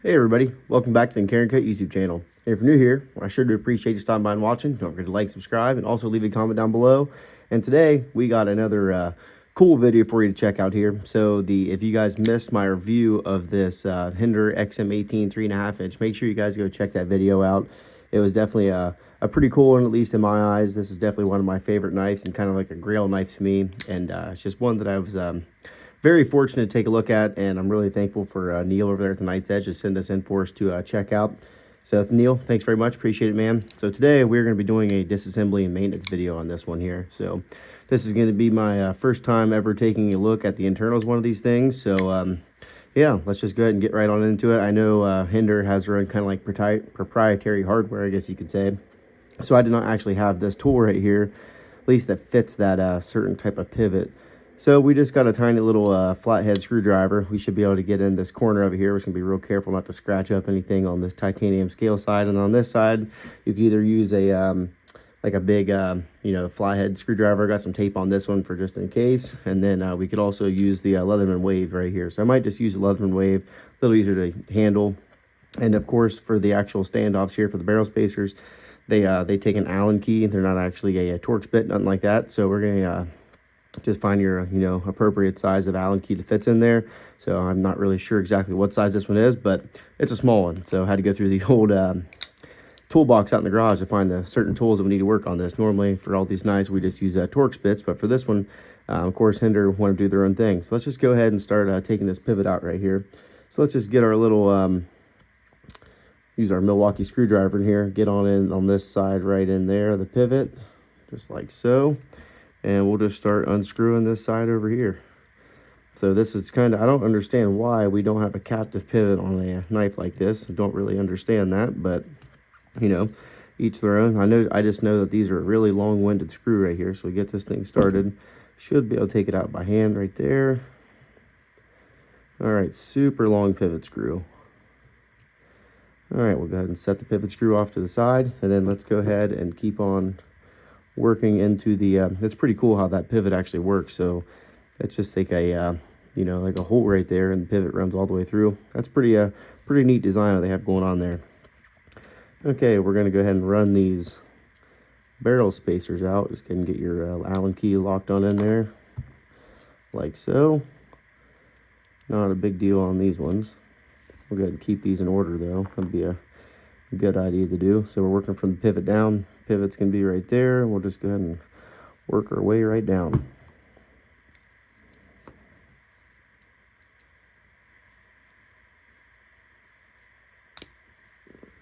Hey everybody, welcome back to the Carryandcut YouTube channel. If you're new here, I sure do appreciate you stopping by and watching. Don't forget to like, subscribe, and also leave a comment down below. And today we got another cool video for you to check out here. So if you guys missed my review of this Hinderer XM18 3.5 inch, make sure you guys go check that video out. It was definitely a pretty cool one, at least in my eyes. This is definitely one of my favorite knives and kind of like a grail knife to me. And it's just one that I was very fortunate to take a look at, and I'm really thankful for Neil over there at the Knight's Edge to send us in for us to check out. So Neil, thanks very much, appreciate it, man. So today we're going to be doing a disassembly and maintenance video on this one here. So this is going to be my first time ever taking a look at the internals of one of these things. So yeah, let's just go ahead and get right on into it. I know Hinderer has their own kind of like proprietary hardware, I guess you could say. So I did not actually have this tool right here, at least that fits that certain type of pivot. So we just got a tiny little flathead screwdriver. We should be able to get in this corner over here. We're just going to be real careful not to scratch up anything on this titanium scale side. And on this side, you can either use a like a big flathead screwdriver. Got some tape on this one for just in case. And then we could also use the Leatherman Wave right here. So I might just use the Leatherman Wave, a little easier to handle. And of course, for the actual standoffs here for the barrel spacers, they take an Allen key. They're not actually a Torx bit, nothing like that. So we're going to just find your appropriate size of Allen key that fits in there. So I'm not really sure exactly what size this one is, but it's a small one. So I had to go through the old toolbox out in the garage to find the certain tools that we need to work on this. Normally for all these knives we just use Torx bits, but for this one of course Hinderer want to do their own thing. So let's just go ahead and start taking this pivot out right here. So let's just get our little use our Milwaukee screwdriver in here, get on in on this side right in there, the pivot, just like so. And we'll just start unscrewing this side over here. So this is kind of, I don't understand why we don't have a captive pivot on a knife like this. I don't really understand that, but each their own. I just know that these are a really long-winded screw right here. So we get this thing started. Should be able to take it out by hand right there. All right, super long pivot screw. All right, we'll go ahead and set the pivot screw off to the side, and then let's go ahead and keep on working into the it's pretty cool how that pivot actually works. So it's just like a like a hole right there, and the pivot runs all the way through. That's pretty neat design that they have going on there. Okay, we're going to go ahead and run these barrel spacers out. Just go ahead and get your Allen key locked on in there like so. Not a big deal on these ones. We'll go ahead and keep these in order though. That'd be a good idea to do. So we're working from the pivot down. Pivot's gonna be right there. We'll just go ahead and work our way right down.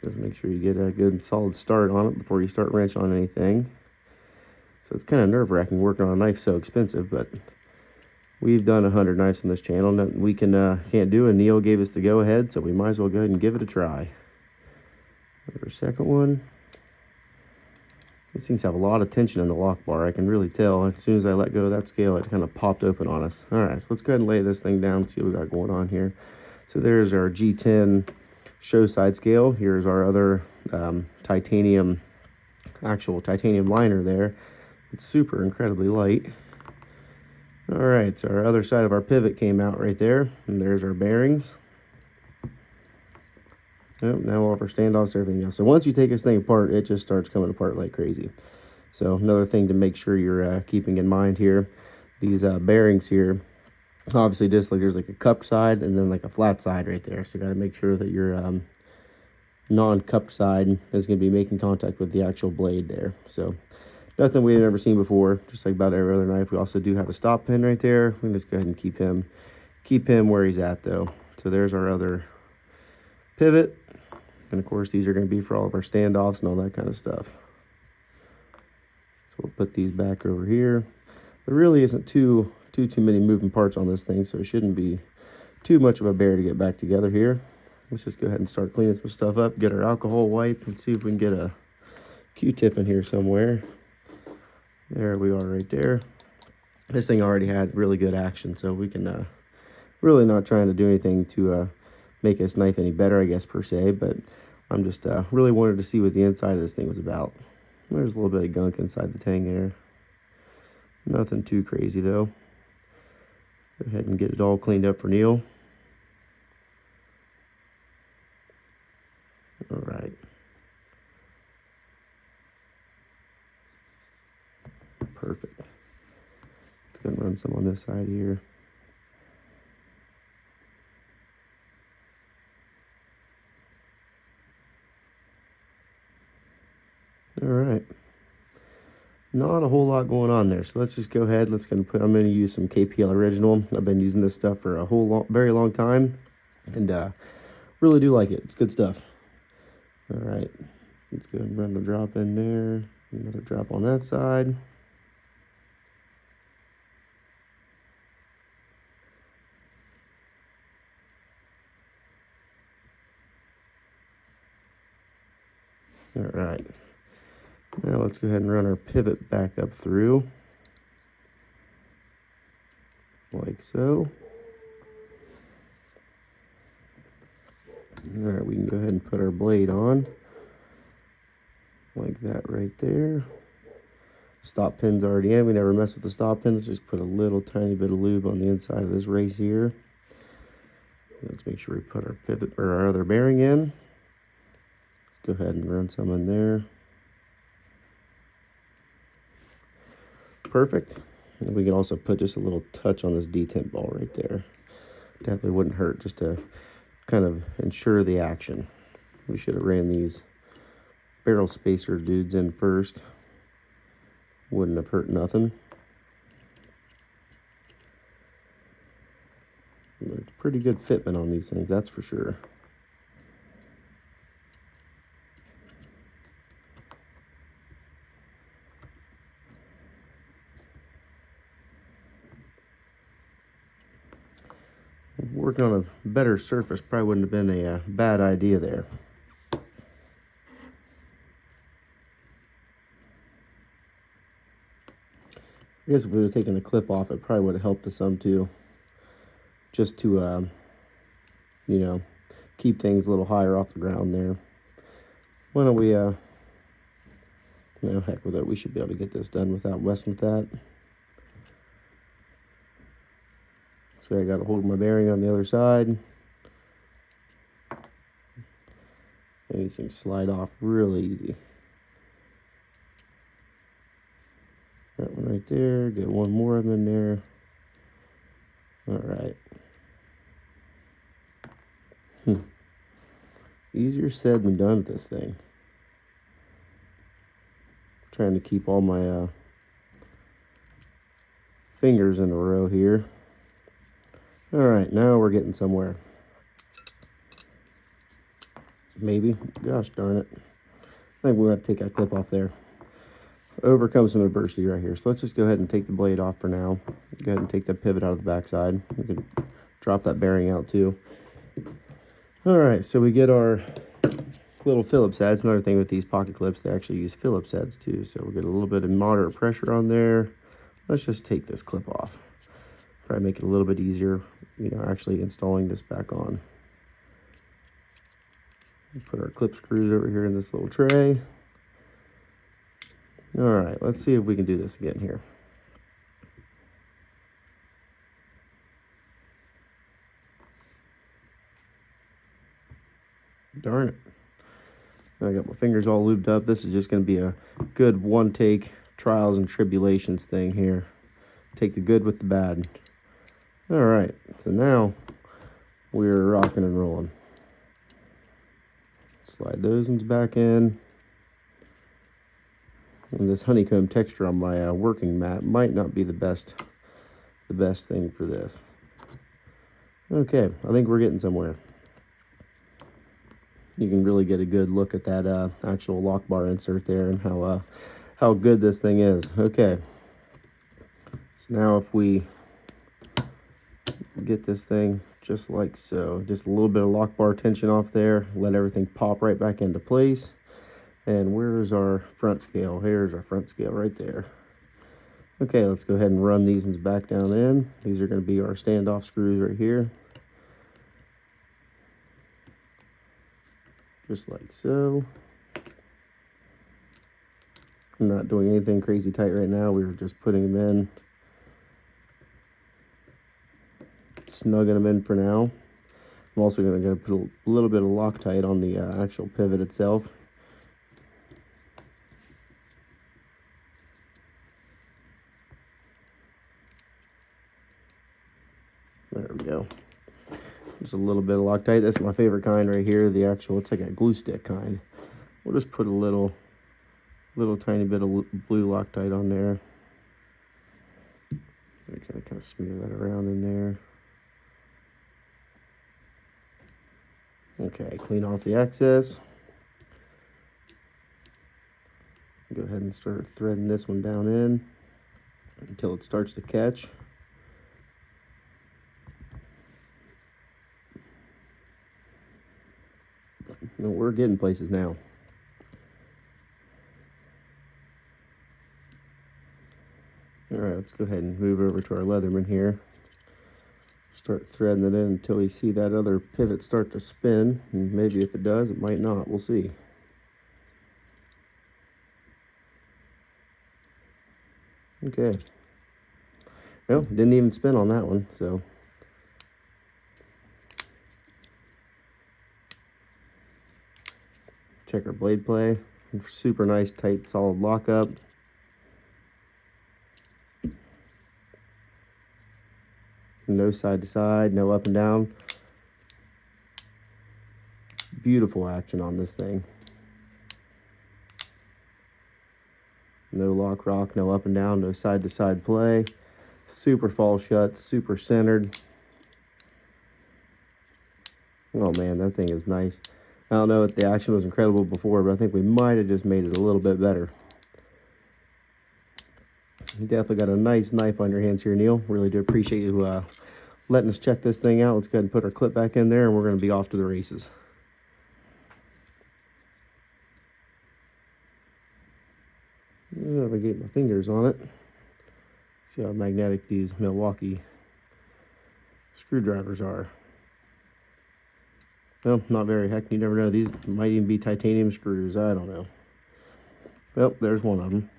Just make sure you get a good solid start on it before you start wrenching on anything. So it's kind of nerve-wracking working on a knife so expensive, but we've done 100 knives on this channel. Nothing we can't do, and Neil gave us the go-ahead, so we might as well go ahead and give it a try. Our second one. These things have a lot of tension in the lock bar. I can really tell. As soon as I let go of that scale, it kind of popped open on us. All right, so let's go ahead and lay this thing down and see what we got going on here. So there's our G10 show side scale. Here's our other actual titanium liner there. It's super incredibly light. All right, so our other side of our pivot came out right there, and there's our bearings. Oh, now all of our standoffs, everything else. So once you take this thing apart, it just starts coming apart like crazy. So another thing to make sure you're keeping in mind here, these bearings here, obviously just like there's like a cupped side and then like a flat side right there. So you got to make sure that your non-cupped side is going to be making contact with the actual blade there. So nothing we've ever seen before, just like about every other knife. We also do have a stop pin right there. We can just go ahead and keep him where he's at though. So there's our other pivot. And of course, these are going to be for all of our standoffs and all that kind of stuff. So we'll put these back over here. There really isn't too many moving parts on this thing, so it shouldn't be too much of a bear to get back together here. Let's just go ahead and start cleaning some stuff up, get our alcohol wipe, and see if we can get a Q-tip in here somewhere. There we are right there. This thing already had really good action, so we can really not trying to do anything to make this knife any better, I guess, per se, but I'm just really wanted to see what the inside of this thing was about. There's a little bit of gunk inside the tang there. Nothing too crazy though. Go ahead and get it all cleaned up for Neil. All right. Perfect. Let's go and run some on this side here. All right. Not a whole lot going on there, so let's just go ahead. I'm going to use some KPL Original. I've been using this stuff for a very long time, and really do like it. It's good stuff. All right, let's go ahead and run the drop in there. Another drop on that side. All right. Now let's go ahead and run our pivot back up through, like so. All right, we can go ahead and put our blade on, like that right there. Stop pin's already in. We never mess with the stop pin. Let's just put a little tiny bit of lube on the inside of this race here. Let's make sure we put our pivot or our other bearing in. Let's go ahead and run some in there. Perfect. And we can also put just a little touch on this detent ball right there. Definitely wouldn't hurt, just to kind of ensure the action. We should have ran these barrel spacer dudes in first. Wouldn't have hurt nothing. Pretty good fitment on these things, that's for sure. Working on a better surface probably wouldn't have been a bad idea there. I guess if we would have taken the clip off, it probably would have helped us some too. Just to, you know, keep things a little higher off the ground there. Why don't we, you know, heck with it. We should be able to get this done without messing with that. So I got a hold of my bearing on the other side. And these things slide off really easy. That one right there. Get one more of them in there. All right. Easier said than done with this thing. Trying to keep all my fingers in a row here. All right, now we're getting somewhere. Maybe. Gosh darn it. I think we'll have to take that clip off there. Overcome some adversity right here. So let's just go ahead and take the blade off for now. Go ahead and take the pivot out of the backside. We can drop that bearing out too. All right, so we get our little Phillips heads. Another thing with these pocket clips, they actually use Phillips heads too. So we'll get a little bit of moderate pressure on there. Let's just take this clip off. Probably make it a little bit easier, you know, actually installing this back on. Put our clip screws over here in this little tray. All right, let's see if we can do this again here. Darn it. I got my fingers all lubed up. This is just going to be a good one-take trials and tribulations thing here. Take the good with the bad. All right, so now we're rocking and rolling. Slide those ones back in. And this honeycomb texture on my working mat might not be the best thing for this. Okay, I think we're getting somewhere. You can really get a good look at that actual lock bar insert there and how good this thing is. Okay, so now if we get this thing just like so, just a little bit of lock bar tension off there, let everything pop right back into place. And where's our front scale? Here's our front scale right there. Okay, let's go ahead and run these ones back down in. These are going to be our standoff screws right here. Just like so. I'm not doing anything crazy tight right now. We were just putting them in. Snugging them in for now. I'm also going to put a little bit of Locktite on the actual pivot itself. There we go. Just a little bit of Locktite. That's my favorite kind right here. The actual, it's like a glue stick kind. We'll just put a little tiny bit of blue Locktite on there. Kind of smear that around in there. Okay, clean off the excess. Go ahead and start threading this one down in until it starts to catch. We're getting places now. All right, let's go ahead and move over to our Leatherman here. Start threading it in until you see that other pivot start to spin. And maybe if it does, it might not. We'll see. Okay. Well, didn't even spin on that one, so. Check our blade play. Super nice, tight, solid lockup. No side to side, no up and down. Beautiful action on this thing. No lock rock, no up and down, no side to side play. Super fall shut, super centered. Oh man, that thing is nice. I don't know if the action was incredible before, but I think we might have just made it a little bit better. You definitely got a nice knife on your hands here, Neil. Really do appreciate you letting us check this thing out. Let's go ahead and put our clip back in there, and we're going to be off to the races. If I get my fingers on it, see how magnetic these Milwaukee screwdrivers are. Well, not very. Heck, you never know. These might even be titanium screws. I don't know. Well, there's one of them.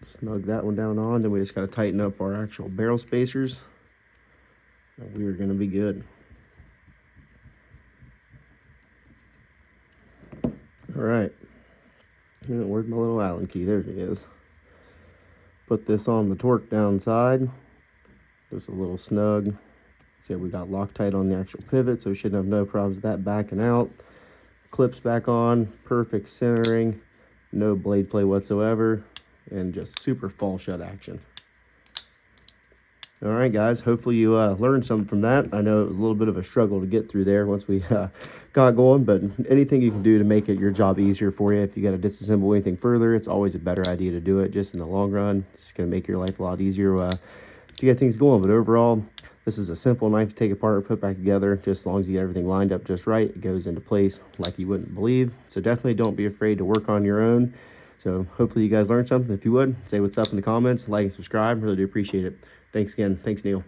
Snug that one down on. Then we just got to tighten up our actual barrel spacers. And we are going to be good. All right. Where's my little Allen key? There it is. Put this on the Torx downside. Just a little snug. See, we got Locktite on the actual pivot, so we shouldn't have no problems with that backing out. Clips back on, perfect centering, no blade play whatsoever, and just super fall shut action. All right, guys, hopefully you learned something from that. I know it was a little bit of a struggle to get through there once we got going, but anything you can do to make your job easier for you, if you got to disassemble anything further, it's always a better idea to do it just in the long run. It's going to make your life a lot easier to get things going. But overall, this is a simple knife to take apart and put back together. Just as long as you get everything lined up just right, it goes into place like you wouldn't believe. So definitely don't be afraid to work on your own. So hopefully you guys learned something. If you would, say what's up in the comments, like and subscribe. Really do appreciate it. Thanks again. Thanks, Neil.